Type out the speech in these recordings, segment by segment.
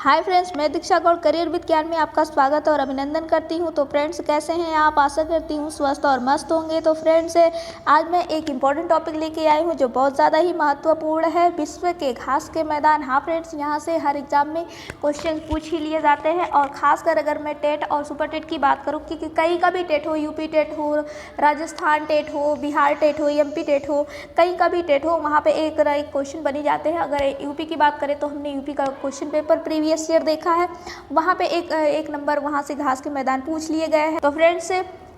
Hi friends, मैं दीक्षा Gaur career with ज्ञान में आपका स्वागत और अभिनंदन करती हूं। तो फ्रेंड्स, कैसे हैं आप? आशा करती हूं स्वस्थ और मस्त होंगे। तो फ्रेंड्स, आज मैं एक इम्पॉर्टेंट टॉपिक लेके आई हूं जो बहुत ज़्यादा ही महत्वपूर्ण है, विश्व के घास के मैदान। हाँ फ्रेंड्स, यहां से हर एग्जाम में क्वेश्चन पूछ ही लिए जाते हैं और ख़ासकर अगर मैं टेट और सुपर टेट की बात करूँ, क्योंकि कहीं का भी टेट हो, यूपी टेट हो, राजस्थान टेट हो, बिहार टेट हो, एमपी टेट हो, कहीं का भी टेट हो, वहाँ पे एक क्वेश्चन बनी जाते हैं। अगर यूपी की बात करें तो हमने यूपी का क्वेश्चन पेपर प्रीवियस ईयर देखा है, वहाँ पे एक नंबर वहाँ से घास के मैदान पूछ लिए गए हैं। तो फ्रेंड्स,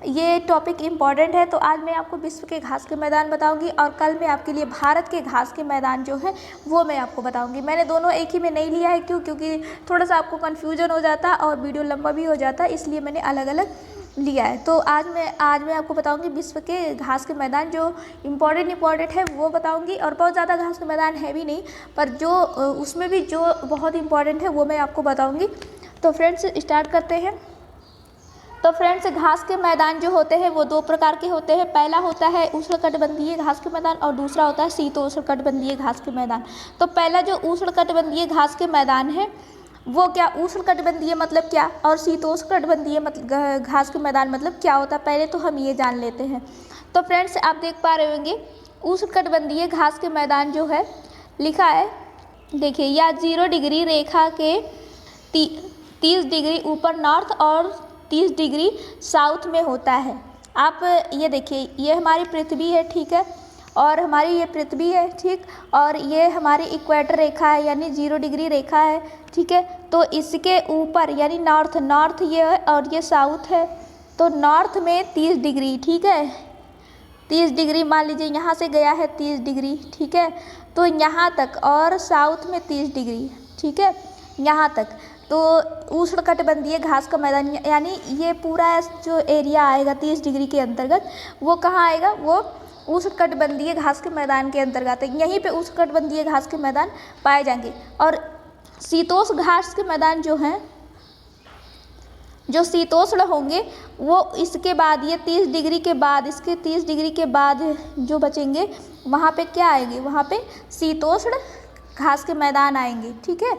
ये टॉपिक इम्पॉर्टेंट है। तो आज मैं आपको विश्व के घास के मैदान बताऊंगी और कल मैं आपके लिए भारत के घास के मैदान जो है वो मैं आपको बताऊंगी। मैंने दोनों एक ही में नहीं लिया है, क्योंकि थोड़ा सा आपको कन्फ्यूजन हो जाता और वीडियो लंबा भी हो जाता, इसलिए मैंने अलग अलग लिया है। तो आज मैं आपको बताऊंगी विश्व के घास के मैदान जो इम्पॉर्टेंट है वो बताऊंगी। और बहुत ज़्यादा घास के मैदान है भी नहीं, पर जो उसमें भी जो बहुत इम्पॉर्टेंट है वो मैं आपको बताऊंगी। तो फ्रेंड्स, स्टार्ट करते हैं। तो फ्रेंड्स, घास के मैदान जो होते हैं वो दो प्रकार के होते हैं। पहला होता है उष्णकटिबंधीय घास के मैदान और दूसरा होता है शीतोष्णकटिबंधीय घास के मैदान। तो पहला जो उष्णकटिबंधीय घास के मैदान है वो क्या, उष्णकटिबंधीय मतलब क्या और शीतोष्णकटिबंधीय मतलब घास के मैदान मतलब क्या होता है, पहले तो हम ये जान लेते हैं। तो फ्रेंड्स, आप देख पा रहे होंगे उष्णकटिबंधीय घास के मैदान जो है लिखा है, देखिए, या 0 डिग्री रेखा के 30 डिग्री ऊपर नॉर्थ और 30 डिग्री साउथ में होता है। आप ये देखिए, ये हमारी पृथ्वी है, ठीक है, और हमारी ये पृथ्वी है, ठीक, और ये हमारी इक्वेटर रेखा है यानी 0 डिग्री रेखा है, ठीक है। तो इसके ऊपर यानी नॉर्थ ये है और ये साउथ है। तो नॉर्थ में 30 डिग्री, ठीक है, 30 डिग्री मान लीजिए यहाँ से गया है 30 डिग्री, ठीक है, तो यहाँ तक, और साउथ में 30 डिग्री, ठीक है, यहाँ तक। तो उष्णकटिबंधीय घास का मैदान यानी ये पूरा जो एरिया आएगा 30 डिग्री के अंतर्गत, वो कहाँ आएगा, वो उष्णकटिबंधीय घास के मैदान के अंतर्गत है। यहीं पे उष्णकटिबंधीय घास के मैदान पाए जाएंगे। और शीतोष्ण घास के मैदान जो हैं, जो शीतोष्ण होंगे, वो इसके बाद ये 30 डिग्री के बाद, इसके 30 डिग्री के बाद जो बचेंगे वहाँ पे क्या आएंगे, वहाँ पे शीतोष्ण घास के मैदान आएंगे, ठीक है।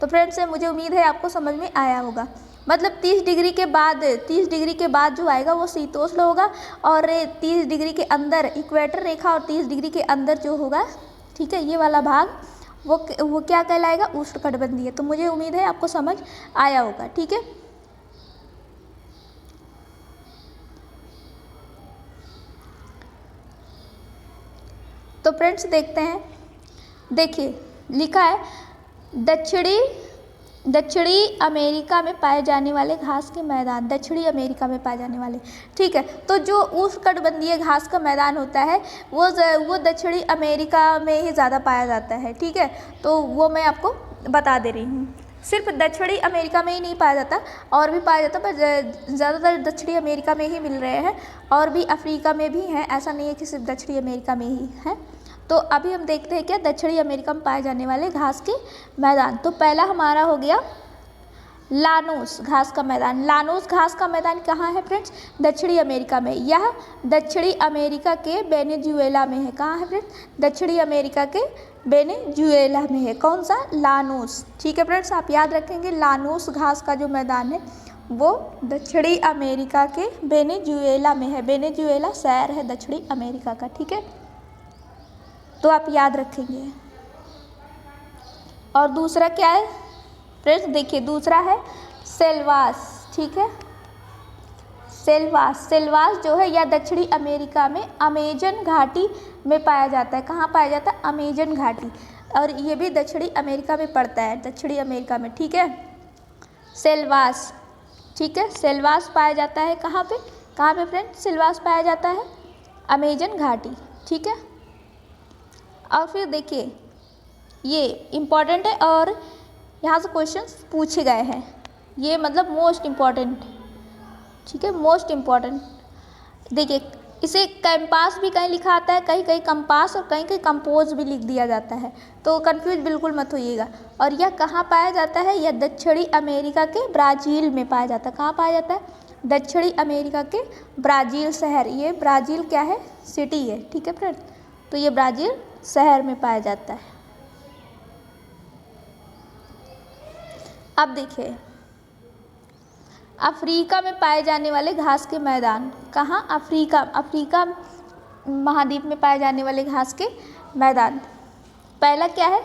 तो फ्रेंड्स, मुझे उम्मीद है आपको समझ में आया होगा। मतलब 30 डिग्री के बाद जो आएगा वो शीतोष्ण होगा, और 30 डिग्री के अंदर इक्वेटर रेखा और 30 डिग्री के अंदर जो होगा, ठीक है, ये वाला भाग वो क्या कहलाएगा, उष्णकटिबंधीय। तो मुझे उम्मीद है आपको समझ आया होगा, ठीक है। तो फ्रेंड्स, देखते हैं, देखिए लिखा है दक्षिणी अमेरिका में पाए जाने वाले घास के मैदान, दक्षिणी अमेरिका में पाए जाने वाले, ठीक है। तो जो उष्णकटिबंधीय घास का मैदान होता है वो दक्षिणी अमेरिका में ही ज़्यादा पाया जाता है, ठीक है। तो वो मैं आपको बता दे रही हूँ। सिर्फ दक्षिणी अमेरिका में ही नहीं पाया जाता, और भी पाया जाता, पर ज़्यादातर दक्षिणी अमेरिका में ही मिल रहे हैं, और भी अफ्रीका में भी हैं, ऐसा नहीं है कि सिर्फ दक्षिणी अमेरिका में ही है। तो अभी हम देखते हैं क्या दक्षिणी अमेरिका में पाए जाने वाले घास के मैदान। तो पहला हमारा हो गया लानोस घास का मैदान। लानोस घास का मैदान कहाँ है फ्रेंड्स, दक्षिणी अमेरिका में। यह दक्षिणी अमेरिका के वेनेजुएला में है। कहाँ है फ्रेंड्स, दक्षिणी अमेरिका के वेनेजुएला में है। कौन सा, लानोस, ठीक है फ्रेंड्स, आप याद रखेंगे लानोस घास का जो मैदान है वो दक्षिणी अमेरिका के वेनेजुएला में है। वेनेजुएला शहर है दक्षिणी अमेरिका का, ठीक है, तो आप याद रखेंगे। और दूसरा क्या है फ्रेंड्स, देखिए दूसरा है सेल्वास, ठीक है, सेल्वास जो है यह दक्षिणी अमेरिका में अमेजन घाटी में पाया जाता है। कहाँ पाया जाता है, अमेजन घाटी, और ये भी दक्षिणी अमेरिका में पड़ता है, दक्षिणी अमेरिका में, ठीक है, सेल्वास, ठीक है, सेल्वास पाया जाता है कहाँ पे फ्रेंड्स, सेल्वास पाया जाता है अमेजन घाटी, ठीक है। और फिर देखिए ये इम्पॉर्टेंट है और यहाँ से क्वेश्चंस पूछे गए हैं, ये मतलब मोस्ट इम्पॉर्टेंट, ठीक है, मोस्ट इम्पॉर्टेंट। देखिए इसे कैंपास भी कहीं लिखा आता है, कहीं कहीं कंपास और कहीं कहीं कंपोज भी लिख दिया जाता है, तो कंफ्यूज बिल्कुल मत होइएगा। और यह कहाँ पाया जाता है, यह दक्षिणी अमेरिका के ब्राज़ील में पाया जाता है। कहाँ पाया जाता है, दक्षिणी अमेरिका के ब्राज़ील शहर, ये ब्राज़ील क्या है, सिटी है, ठीक है फ्रेंड, तो ये ब्राज़ील शहर में पाया जाता है। अब देखिए, अफ्रीका में पाए जाने वाले घास के मैदान। कहाँ? अफ्रीका महाद्वीप में पाए जाने वाले घास के मैदान। पहला क्या है?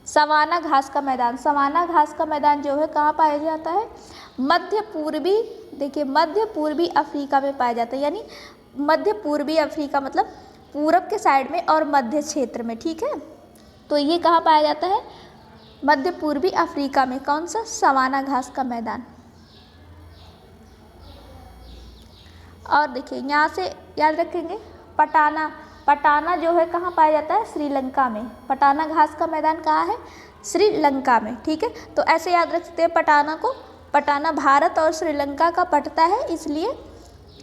सवाना घास का मैदान। सवाना घास का मैदान जो है कहाँ पाया जाता है? मध्य पूर्वी अफ्रीका में पाया जाता है, यानी मध्य पूर्वी अफ्रीका मतलब पूरब के साइड में और मध्य क्षेत्र में। ठीक है, तो ये कहाँ पाया जाता है? मध्य पूर्वी अफ्रीका में। कौन सा? सवाना घास का मैदान। और देखिए, यहाँ से याद रखेंगे पटाना जो है कहाँ पाया जाता है? श्रीलंका में। पटाना घास का मैदान कहाँ है? श्रीलंका में। ठीक है, तो ऐसे याद रख सकते हैं पटाना भारत और श्रीलंका का पटता है, इसलिए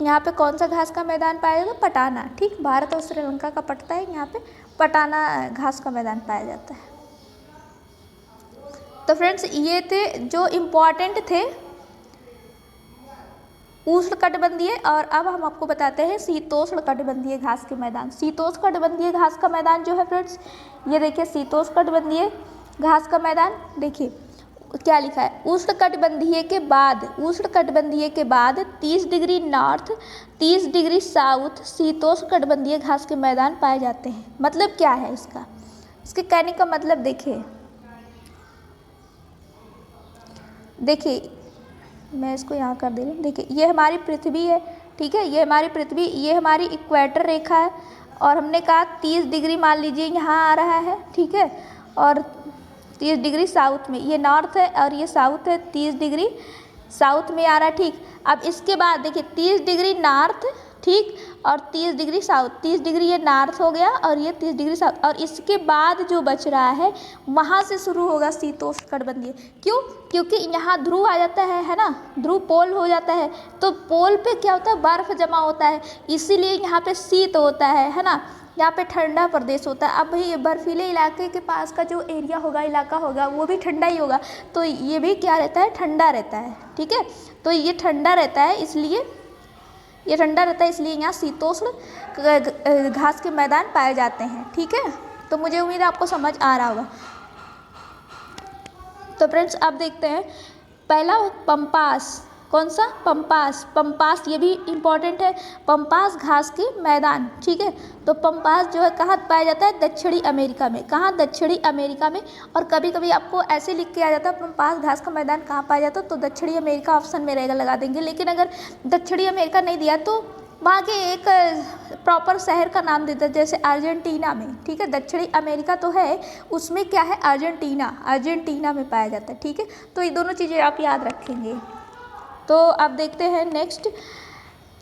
यहाँ पे कौन सा घास का मैदान पाया जाता है? पटाना। ठीक, भारत और श्रीलंका का पटता है, यहाँ पे पटाना घास का मैदान पाया जाता है। तो फ्रेंड्स, ये थे जो इम्पॉर्टेंट थे उष्णकटिबंधीय, और अब हम आपको बताते हैं शीतोष्णकटिबंधीय घास के मैदान। शीतोष्णकटिबंधीय घास का मैदान जो है फ्रेंड्स, ये देखिए शीतोष्णकटिबंधीय घास का मैदान। देखिए क्या लिखा है? उष्णकटिबंधीय के बाद 30 डिग्री नॉर्थ 30 डिग्री साउथ शीतोष्णकटिबंधीय घास के मैदान पाए जाते हैं। मतलब क्या है इसके कहने का मतलब देखिए मैं इसको यहाँ कर दे रही हूँ। देखिए, ये हमारी पृथ्वी है। ठीक है, ये हमारी पृथ्वी, ये हमारी इक्वेटर रेखा है, और हमने कहा 30 डिग्री मान लीजिए यहाँ आ रहा है। ठीक है, और 30 डिग्री साउथ में, ये नॉर्थ है और ये साउथ है, 30 डिग्री साउथ में आ रहा है। ठीक, अब इसके बाद देखिए 30 डिग्री नॉर्थ, ठीक, और 30 डिग्री साउथ। 30 डिग्री ये नॉर्थ हो गया और ये 30 डिग्री साउथ, और इसके बाद जो बच रहा है वहाँ से शुरू होगा शीतोष्णकटिबंधीय। क्यों? क्योंकि यहाँ ध्रुव आ जाता है ना, ध्रुव पोल हो जाता है, तो पोल पे क्या होता है? बर्फ जमा होता है, इसीलिए यहाँ पे शीत होता है ना, यहाँ पे ठंडा प्रदेश होता है। अब भाई ये बर्फीले इलाके के पास का जो एरिया होगा, इलाका होगा, वो भी ठंडा ही होगा, तो ये भी क्या रहता है? ठंडा रहता है। ठीक है, तो ये ठंडा रहता है, इसलिए यहाँ शीतोष्ण घास के मैदान पाए जाते हैं। ठीक है, तो मुझे उम्मीद है आपको समझ आ रहा होगा। तो फ्रेंड्स, अब देखते हैं पहला पंपास। कौन सा? पंपास, ये भी इम्पॉर्टेंट है। पंपास घास के मैदान। ठीक है, तो पंपास जो है कहाँ पाया जाता है? दक्षिणी अमेरिका में। कहाँ? दक्षिणी अमेरिका में। और कभी कभी आपको ऐसे लिख के आ जाता है पंपास घास का मैदान कहाँ पाया जाता है, तो दक्षिणी अमेरिका ऑप्शन में रहेगा, लगा देंगे। लेकिन अगर दक्षिणी अमेरिका नहीं दिया तो वहाँ के एक प्रॉपर शहर का नाम देता है, जैसे अर्जेंटीना में। ठीक है, दक्षिणी अमेरिका तो है, उसमें क्या है? अर्जेंटीना में पाया जाता है। ठीक है, तो ये दोनों चीज़ें आप याद रखेंगे। तो अब देखते हैं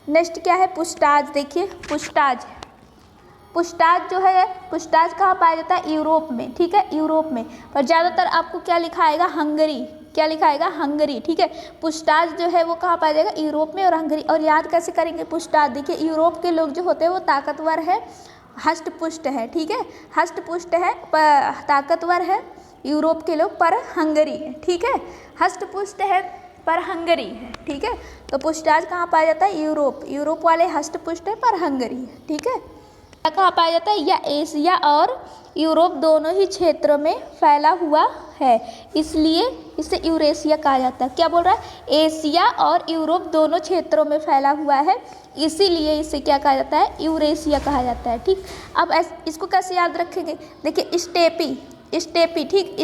नेक्स्ट क्या है? पुष्टाज। देखिए पुष्टाज जो है, पुष्टाज कहाँ पाया जाता है? यूरोप में। ठीक है, यूरोप में, पर ज़्यादातर आपको क्या लिखा आएगा? हंगरी। क्या लिखा आएगा? हंगरी। ठीक है, पुष्टाज जो है वो कहाँ पाया जाएगा? यूरोप में और हंगरी। और याद कैसे करेंगे पुष्टाज? देखिए, यूरोप के लोग जो होते हैं वो ताकतवर है, हष्टपुष्ट है। ठीक है, हष्टपुष्ट है, ताकतवर है यूरोप के लोग, पर हंगरी है। ठीक है, हष्टपुष्ट है पर हंगरी है। ठीक है, तो पुष्टाज कहाँ पाया जाता है? यूरोप वाले हष्टपुष्ट है पर हंगरी है। ठीक है, कहाँ पाया जाता है? या एशिया और यूरोप दोनों ही क्षेत्रों में फैला हुआ है, इसलिए इसे यूरेशिया कहा जाता है। क्या बोल रहा है? एशिया और यूरोप दोनों क्षेत्रों में फैला हुआ है, इसीलिए इसे क्या कहा जाता है? यूरेशिया कहा जाता है। ठीक, अब इसको कैसे याद रखेंगे? देखिए स्टेपी, ठीक,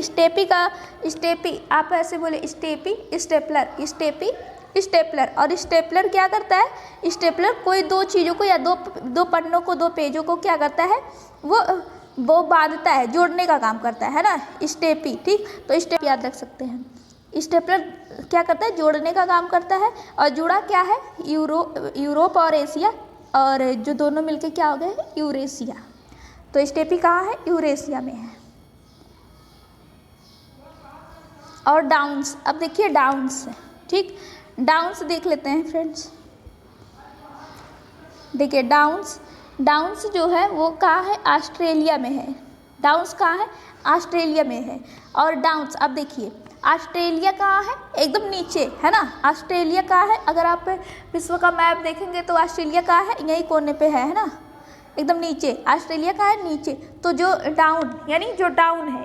स्टेपी आप ऐसे बोले, स्टेपलर। और स्टेपलर क्या करता है? स्टेपलर कोई दो चीज़ों को या दो पन्नों को, दो पेजों को क्या करता है? वो बांधता है, जोड़ने का काम करता है ना, स्टेपी। ठीक, तो स्टेप याद रख सकते हैं। स्टेपलर क्या करता है? जोड़ने का काम करता है, और जुड़ा क्या है? यूरोप और एशिया, और जो दोनों मिलके क्या हो गए? यूरेशिया। तो स्टेपी कहाँ है? यूरेशिया में है। और डाउन्स, अब देखिए डाउन्स। ठीक, डाउन्स देख लेते हैं फ्रेंड्स। देखिए डाउन्स जो है वो कहाँ है? ऑस्ट्रेलिया में है। डाउन्स कहाँ है? ऑस्ट्रेलिया में है। और डाउन्स, अब देखिए ऑस्ट्रेलिया कहाँ है? एकदम नीचे है ना, ऑस्ट्रेलिया कहाँ है? अगर आप विश्व का मैप देखेंगे तो ऑस्ट्रेलिया कहाँ है? यही कोने पे है ना, एकदम नीचे। ऑस्ट्रेलिया कहाँ है? नीचे। तो जो डाउन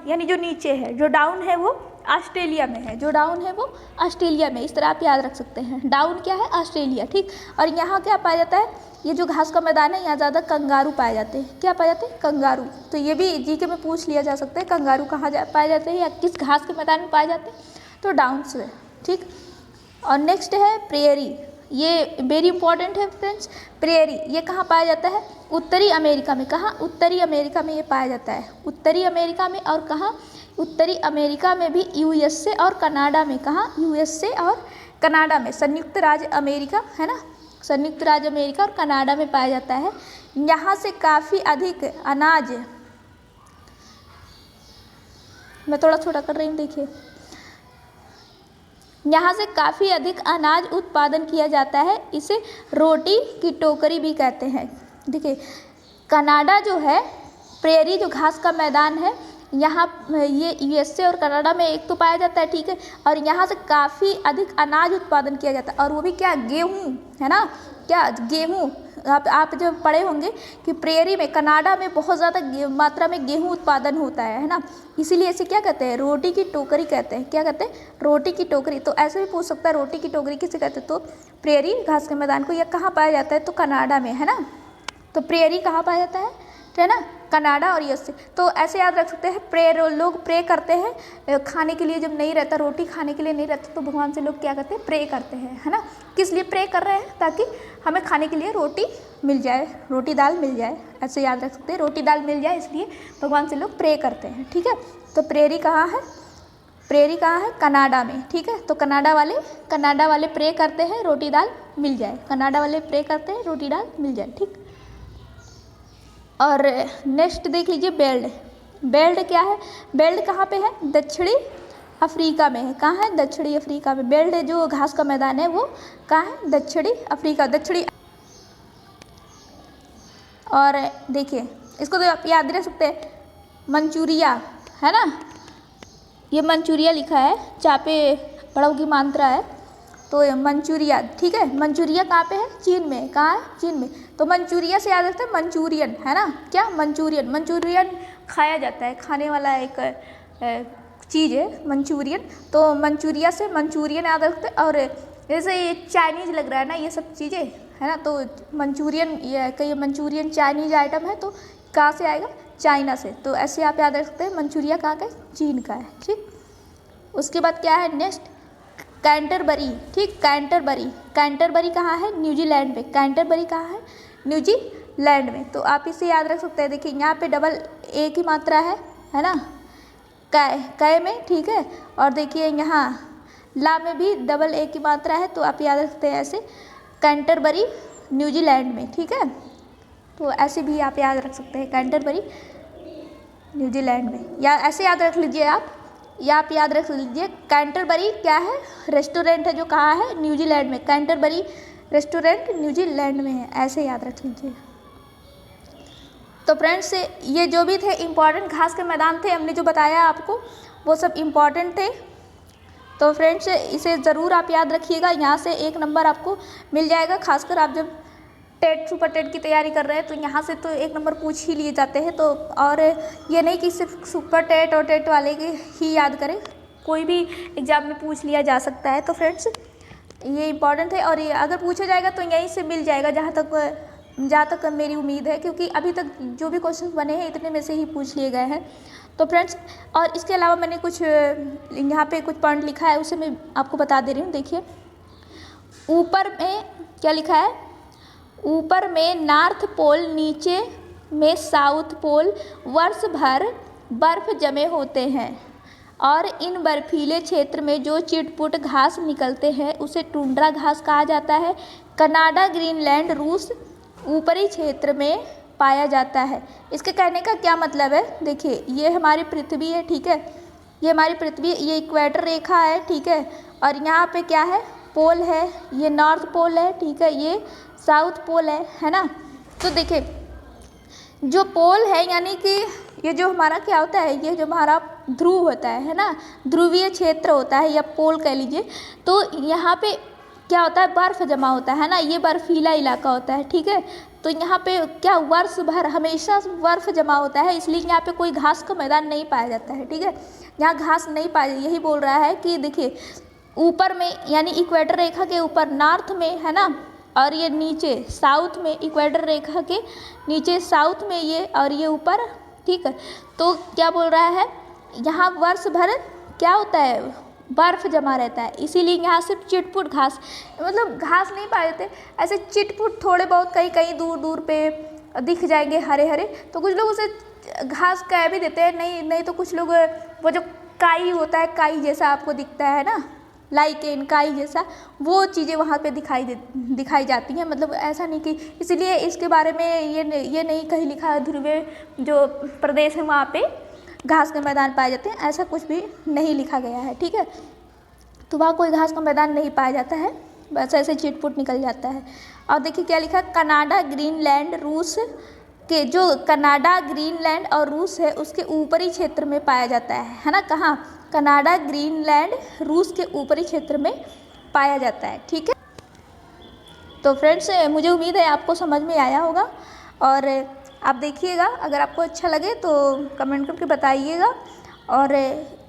यानी जो नीचे है, जो डाउन है वो ऑस्ट्रेलिया में है, जो डाउन है वो ऑस्ट्रेलिया में, इस तरह आप याद रख सकते हैं। डाउन क्या है? ऑस्ट्रेलिया, ठीक। और यहाँ क्या पाया जाता है? ये जो घास का मैदान है यहाँ ज़्यादा कंगारू पाए जाते हैं। क्या पाए जाते हैं? कंगारू। तो ये भी जीके में पूछ लिया जा सकता है, कंगारू कहाँ पाए जाते हैं या किस घास के मैदान में पाए जाते हैं? तो डाउन से, ठीक। और नेक्स्ट है प्रेयरी, ये वेरी इंपॉर्टेंट है फ्रेंड्स। प्रेयरी ये कहाँ पाया जाता है? उत्तरी अमेरिका में। कहाँ? उत्तरी अमेरिका में ये पाया जाता है, उत्तरी अमेरिका में। और कहाँ? उत्तरी अमेरिका में भी, यूएसए और कनाडा में। कहाँ? यूएसए और कनाडा में, संयुक्त राज्य अमेरिका है ना, संयुक्त राज्य अमेरिका और कनाडा में पाया जाता है। यहाँ से काफ़ी अधिक अनाज, मैं थोड़ा छोटा कर रही हूँ, देखिए, यहाँ से काफ़ी अधिक अनाज उत्पादन किया जाता है, इसे रोटी की टोकरी भी कहते हैं। देखिए कनाडा जो है, प्रेयरी जो घास का मैदान है, यहाँ ये यूएसए और कनाडा में एक तो पाया जाता है, ठीक है। और यहाँ से काफ़ी अधिक अनाज उत्पादन किया जाता है, और वो भी क्या? गेहूँ, है ना, क्या? गेहूँ। आप जब पढ़े होंगे कि प्रेयरी में, कनाडा में बहुत ज़्यादा मात्रा में गेहूँ उत्पादन होता है ना, इसीलिए इसे क्या कहते हैं? रोटी की टोकरी कहते हैं। क्या कहते हैं? रोटी की टोकरी। तो ऐसे भी पूछ सकता है, रोटी की टोकरी किसे कहते हैं? तो प्रेयरी घास के मैदान को। यह कहाँ पाया जाता है? तो कनाडा में, है ना। तो प्रेयरी कहाँ पाया जाता है ना? कनाडा और यूएसए। तो ऐसे याद रख सकते हैं, प्रेयर, लोग प्रे करते हैं खाने के लिए, जब नहीं रहता, रोटी खाने के लिए नहीं रहता, तो भगवान से लोग क्या करते हैं? प्रे करते हैं, है ना। किस लिए प्रे कर रहे हैं? ताकि हमें खाने के लिए रोटी मिल जाए, रोटी दाल मिल जाए, ऐसे याद रख सकते हैं, रोटी दाल मिल जाए, इसलिए भगवान से लोग प्रे करते हैं, ठीक है। तो प्रेयरी कहाँ है? प्रेयरी कहाँ है? कनाडा में, ठीक है। तो कनाडा वाले प्रे करते हैं रोटी दाल मिल जाए, कनाडा वाले प्रे करते हैं रोटी दाल मिल जाए, ठीक। और नेक्स्ट देख लीजिए, बेल्ट। बेल्ट क्या है? बेल्ट कहाँ पे है? दक्षिणी अफ्रीका में है। कहाँ है? दक्षिणी अफ्रीका में। बेल्ट जो घास का मैदान है वो कहाँ है? दक्षिणी अफ्रीका, दक्षिणी। और देखिए इसको तो आप याद रख सकते हैं, मंचूरिया, है ना, ये मंचूरिया लिखा है, चापे बड़ों की मात्रा है, तो ये मंचूरिया, ठीक है। मंचूरिया कहाँ पे है? चीन में। कहाँ है? चीन में। तो मंचूरिया से याद रखते हैं मंचूरियन, है ना, क्या? मंचूरियन। मंचूरियन खाया जाता है, खाने वाला एक चीज़ है मंचूरियन। तो मंचूरिया से मंचूरियन याद रखते हैं। और जैसे ये चाइनीज़ लग रहा है ना, ये सब चीज़ें, है ना, तो मंचूरियन, ये कहीं मंचूरियन चाइनीज आइटम है, तो कहाँ से आएगा? चाइना से। तो ऐसे आप याद रख सकते हैं, मंचूरिया कहाँ का है? चीन का है, ठीक। उसके बाद क्या है नेक्स्ट? कैंटरबरी, ठीक। कैंटरबरी, कैंटरबरी कहाँ है? न्यूजीलैंड में। कैंटरबरी कहाँ है? न्यूजीलैंड में। तो आप इसे याद रख सकते हैं। देखिए यहाँ पे डबल ए की मात्रा है ना, कै में, ठीक है। और देखिए यहाँ ला में भी डबल ए की मात्रा है, तो आप याद रख सकते हैं ऐसे, कैंटरबरी न्यूजीलैंड में, ठीक है। तो ऐसे भी आप याद रख सकते हैं, कैंटरबरी न्यूजीलैंड में, या ऐसे याद रख लीजिए आप, या आप याद रख लीजिए कैंटरबरी क्या है? रेस्टोरेंट है, जो कहाँ है? न्यूजीलैंड में। कैंटरबरी रेस्टोरेंट न्यूजीलैंड में है, ऐसे याद रख लीजिए। तो फ्रेंड्स ये जो भी थे इम्पॉर्टेंट घास के मैदान थे, हमने जो बताया आपको वो सब इम्पॉर्टेंट थे। तो फ्रेंड्स इसे ज़रूर आप याद रखिएगा, यहाँ से 1 नंबर आपको मिल जाएगा। खासकर आप जब टेट, सुपर टेट की तैयारी कर रहे हैं तो यहाँ से तो 1 नंबर पूछ ही लिए जाते हैं। तो और ये नहीं कि सिर्फ सुपर टेट और टेट वाले के ही याद करें, कोई भी एग्ज़ाम में पूछ लिया जा सकता है। तो फ्रेंड्स ये इम्पॉर्टेंट है, और ये अगर पूछा जाएगा तो यहीं से मिल जाएगा, जहाँ तक मेरी उम्मीद है, क्योंकि अभी तक जो भी क्वेश्चन बने हैं इतने में से ही पूछ लिए गए हैं। तो फ्रेंड्स और इसके अलावा मैंने कुछ यहाँ पे कुछ पॉइंट लिखा है, उसे मैं आपको बता दे रही हूँ। देखिए ऊपर में क्या लिखा है? ऊपर में नॉर्थ पोल, नीचे में साउथ पोल वर्ष भर बर्फ जमे होते हैं, और इन बर्फीले क्षेत्र में जो चिटपुट घास निकलते हैं उसे टुंड्रा घास कहा जाता है। कनाडा, ग्रीनलैंड, रूस ऊपरी क्षेत्र में पाया जाता है। इसके कहने का क्या मतलब है? देखिए ये हमारी पृथ्वी है, ठीक है, ये हमारी पृथ्वी, ये इक्वेटर रेखा है, ठीक है, और यहाँ पे क्या है? पोल है, ये नॉर्थ पोल है, ठीक है, ये साउथ पोल है ना। तो देखिए जो पोल है, यानी कि ये जो हमारा क्या होता है, ये जो हमारा ध्रुव होता है ना, ध्रुवीय क्षेत्र होता है या पोल कह लीजिए। तो यहाँ पे क्या होता है? बर्फ़ जमा होता है ना, ये बर्फीला इलाका होता है, ठीक है। तो यहाँ पे क्या वर्ष भर हमेशा बर्फ़ जमा होता है, इसलिए यहाँ पे कोई घास का मैदान नहीं पाया जाता है। ठीक है, यहाँ घास नहीं पाया, यही बोल रहा है कि देखिए ऊपर में यानी इक्वेटर रेखा के ऊपर नॉर्थ में है ना, और ये नीचे साउथ में, इक्वेटर रेखा के नीचे साउथ में ये, और ये ऊपर। ठीक है, तो क्या बोल रहा है, यहाँ वर्ष भर क्या होता है, बर्फ़ जमा रहता है, इसीलिए यहाँ सिर्फ चिटपुट घास, मतलब घास नहीं पाए जाते, ऐसे चिटपुट थोड़े बहुत कहीं कहीं दूर दूर पे दिख जाएंगे हरे हरे। तो कुछ लोग उसे घास कह भी देते हैं, नहीं तो कुछ लोग वो जो काई होता है, काई जैसा आपको दिखता है ना, लाइकेन काई जैसा, वो चीज़ें वहाँ पे दिखाई जाती हैं। मतलब ऐसा नहीं कि, इसलिए इसके बारे में ये नहीं कहीं लिखा है ध्रुवीय जो प्रदेश है वहाँ पे घास के मैदान पाए जाते हैं, ऐसा कुछ भी नहीं लिखा गया है। ठीक है, तो वहाँ कोई घास का मैदान नहीं पाया जाता है, बस ऐसे चिटपुट निकल जाता है। और देखिए क्या लिखा है, कनाडा ग्रीनलैंड रूस के, जो कनाडा ग्रीनलैंड और रूस है उसके ऊपरी क्षेत्र में पाया जाता है ना। कहाँ, कनाडा ग्रीनलैंड रूस के ऊपरी क्षेत्र में पाया जाता है। ठीक है, तो फ्रेंड्स मुझे उम्मीद है आपको समझ में आया होगा, और आप देखिएगा, अगर आपको अच्छा लगे तो कमेंट करके बताइएगा। और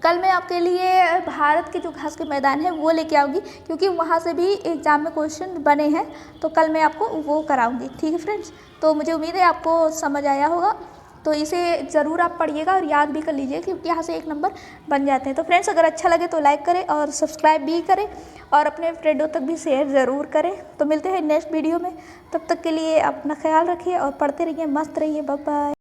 कल मैं आपके लिए भारत के जो घास के मैदान है वो लेके आऊँगी, क्योंकि वहाँ से भी एग्ज़ाम में क्वेश्चन बने हैं, तो कल मैं आपको वो कराऊँगी। ठीक है फ्रेंड्स, तो मुझे उम्मीद है आपको समझ आया होगा, तो इसे ज़रूर आप पढ़िएगा और याद भी कर लीजिए, क्योंकि यहाँ से 1 नंबर बन जाते हैं। तो फ्रेंड्स अगर अच्छा लगे तो लाइक करें और सब्सक्राइब भी करें, और अपने फ्रेंडों तक भी शेयर ज़रूर करें। तो मिलते हैं नेक्स्ट वीडियो में, तब तक के लिए अपना ख्याल रखिए और पढ़ते रहिए, मस्त रहिए, बाय बाय।